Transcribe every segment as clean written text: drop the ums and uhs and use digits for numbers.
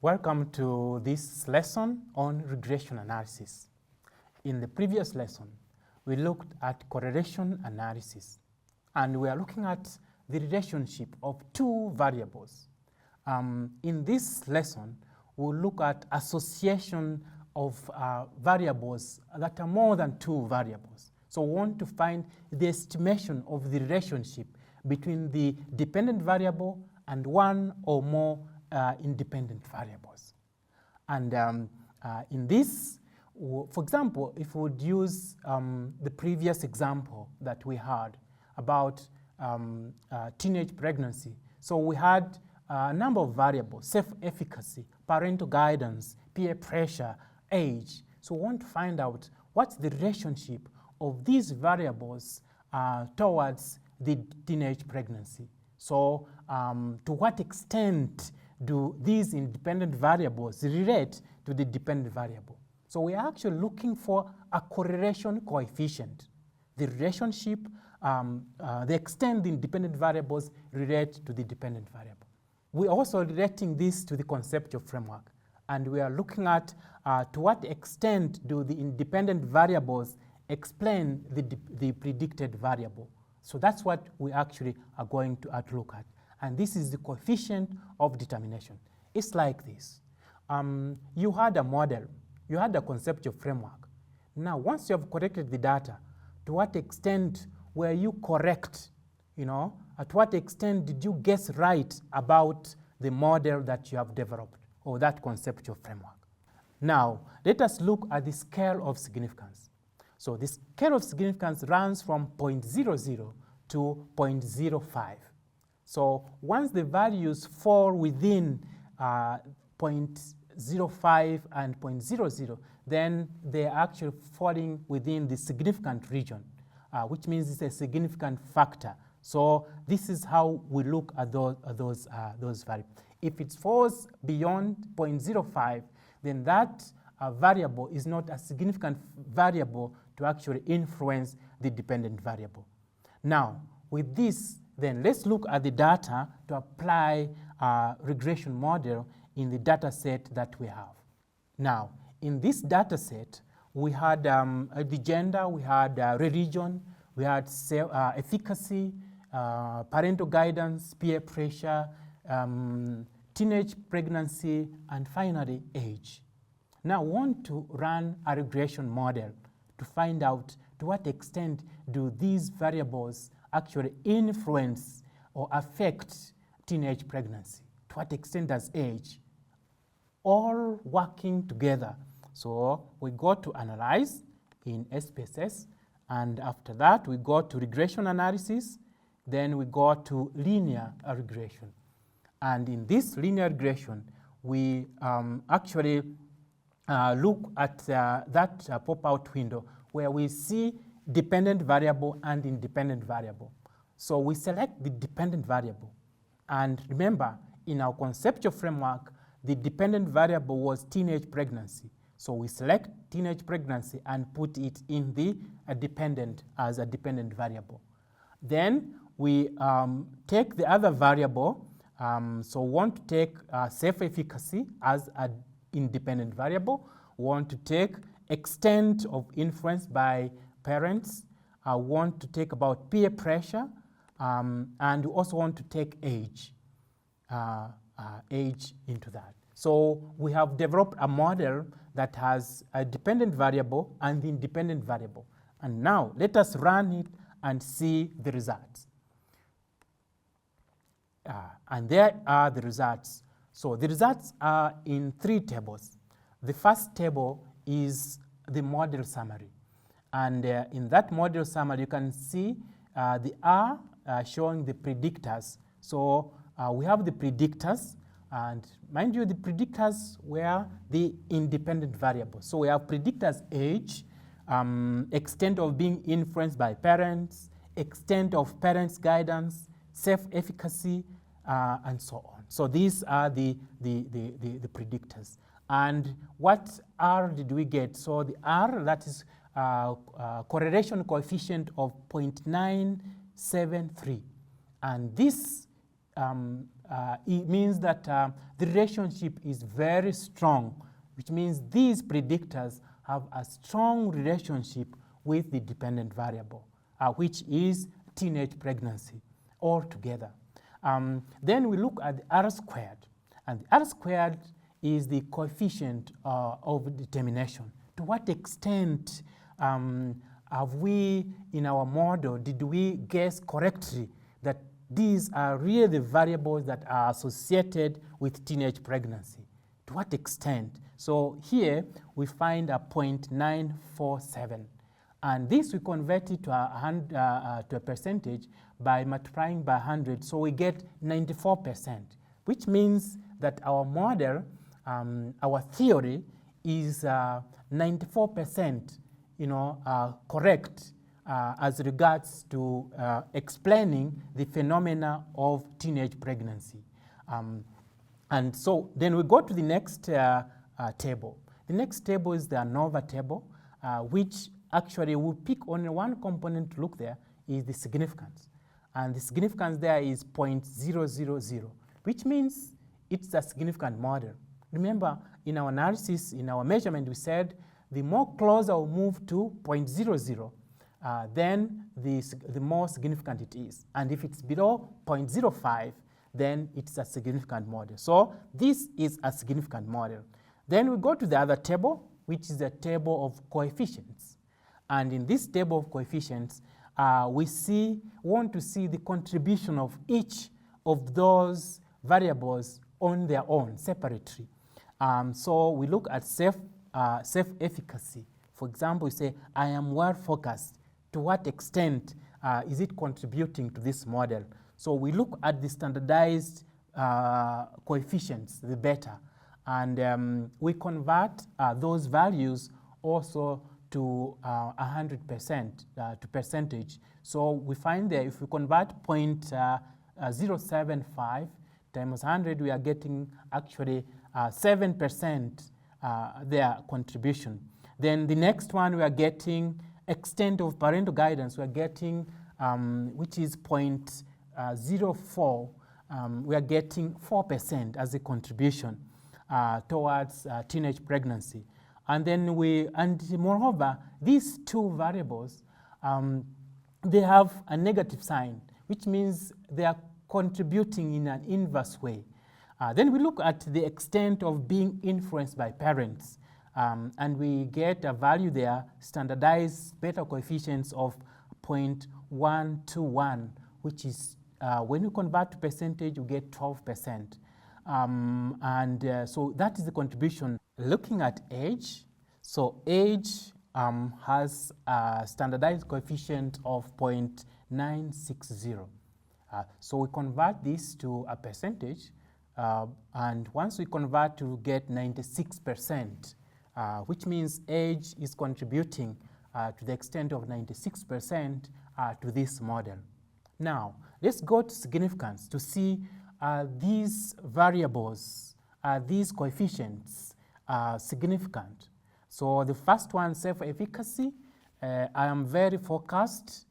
Welcome to this lesson on regression analysis. In the previous lesson, we looked at correlation analysis, and we are looking at the relationship of two variables. In this lesson, we'll look at association of variables that are more than two variables. So we want to find the estimation of the relationship between the dependent variable and one or more independent variables. And in this, for example, if we would use the previous example that we had about teenage pregnancy. So we had a number of variables: self-efficacy, parental guidance, peer pressure, age. So we want to find out what's the relationship of these variables towards the teenage pregnancy. So to what extent do these independent variables relate to the dependent variable? So we are actually looking for a correlation coefficient. The relationship, the extent the independent variables relate to the dependent variable. We're also relating this to the conceptual framework, and we are looking at to what extent do the independent variables explain the predicted variable. So that's what we actually are going to look at. And this is the coefficient of determination. It's like this. You had a model, you had a conceptual framework. Now, once you have corrected the data, to what extent were you correct? At what extent did you guess right about the model that you have developed or that conceptual framework? Now, let us look at the scale of significance. So the scale of significance runs from 0.00 to 0.05. So once the values fall within 0.05 and 0.00, then they're actually falling within the significant region, which means it's a significant factor. So this is how we look at those values. If it falls beyond 0.05, then that variable is not a significant variable to actually influence the dependent variable. Now, with this, then let's look at the data to apply a regression model in the data set that we have. Now, in this data set, we had the gender, we had religion, we had efficacy, parental guidance, peer pressure, teenage pregnancy, and finally age. Now, we want to run a regression model to find out to what extent do these variables actually influence or affect teenage pregnancy. To what extent does age? All working together. So we go to analyze in SPSS, and after that we go to regression analysis, then we go to linear regression. And in this linear regression, we actually look at that pop-out window where we see dependent variable and independent variable. So we select the dependent variable. And remember, in our conceptual framework, the dependent variable was teenage pregnancy. So we select teenage pregnancy and put it in the dependent as a dependent variable. Then we take the other variable. So we want to take self-efficacy as an independent variable. We want to take extent of influence by parents. I want to take about peer pressure, and we also want to take age into that. So we have developed a model that has a dependent variable and the independent variable. And now let us run it and see the results. And there are the results. So the results are in three tables. The first table is the model summary. And in that model summary, you can see the R showing the predictors. So we have the predictors, and mind you, the predictors were the independent variables. So we have predictors age, extent of being influenced by parents, extent of parents' guidance, self-efficacy, and so on. So these are the predictors. And what R did we get? So the R, that is correlation coefficient of 0.973. And this it means that the relationship is very strong, which means these predictors have a strong relationship with the dependent variable, which is teenage pregnancy altogether. Then we look at the R squared, and the R squared is the coefficient of determination. To what extent have we, in our model, did we guess correctly that these are really the variables that are associated with teenage pregnancy? To what extent? So here we find a 0.947. And this we convert it to a percentage by multiplying by 100. So we get 94%, which means that our model, our theory is 94% correct as regards to explaining the phenomena of teenage pregnancy. And so then we go to the next table. The next table is the ANOVA table, which actually will pick only one component to look there, is the significance. And the significance there is 0.000, which means it's a significant model. Remember, in our analysis, in our measurement, we said the more closer we move to 0.00, then the more significant it is. And if it's below 0.05, then it's a significant model. So this is a significant model. Then we go to the other table, which is a table of coefficients. And in this table of coefficients, we want to see the contribution of each of those variables on their own, separately. So we look at self-efficacy. For example, we say, I am well focused. To what extent is it contributing to this model? So we look at the standardized coefficients, the beta, and we convert those values also to 100% to percentage. So we find that if we convert 0.075 times 100, we are getting actually 7% their contribution. Then the next one, we are getting extent of parental guidance. We are getting, which is 0.04. We are getting 4% as a contribution towards teenage pregnancy. And then moreover, these two variables, they have a negative sign, which means they are contributing in an inverse way. Then we look at the extent of being influenced by parents, and we get a value there, standardized beta coefficients of 0.121, which is, when you convert to percentage, you get 12%. So that is the contribution. Looking at age, so age has a standardized coefficient of 0.960. So we convert this to a percentage, and once we convert to get 96%, which means age is contributing to the extent of 96% to this model. Now, let's go to significance to see these variables, these coefficients significant. So the first one, self-efficacy, I am very focused.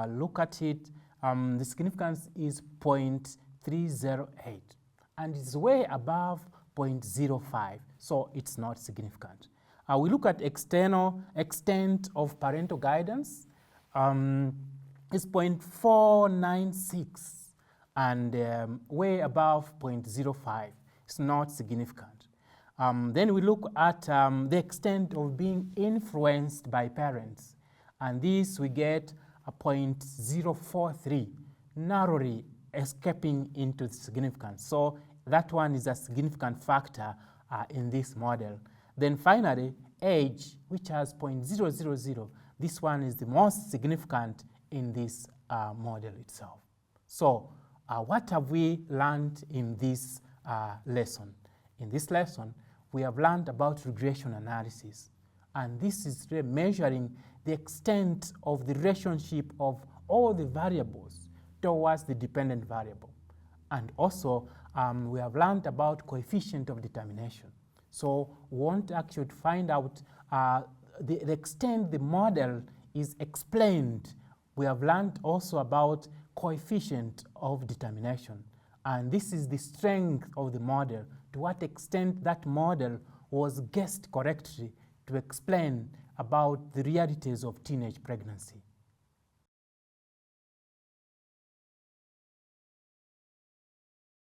Look at it. The significance is 0.308, and it's way above 0.05, so it's not significant. We look at extent of parental guidance. It's 0.496, and way above 0.05. It's not significant. Then we look at the extent of being influenced by parents, and this we get a 0.043, narrowly escaping into significance. So that one is a significant factor in this model. Then finally, age, which has 0.000, this one is the most significant in this model itself. So what have we learned in this lesson? In this lesson, we have learned about regression analysis. And this is measuring the extent of the relationship of all the variables towards the dependent variable. And also, we have learned about coefficient of determination. So we want actually to find out the extent the model is explained. We have learned also about coefficient of determination. And this is the strength of the model, to what extent that model was guessed correctly to explain about the realities of teenage pregnancy.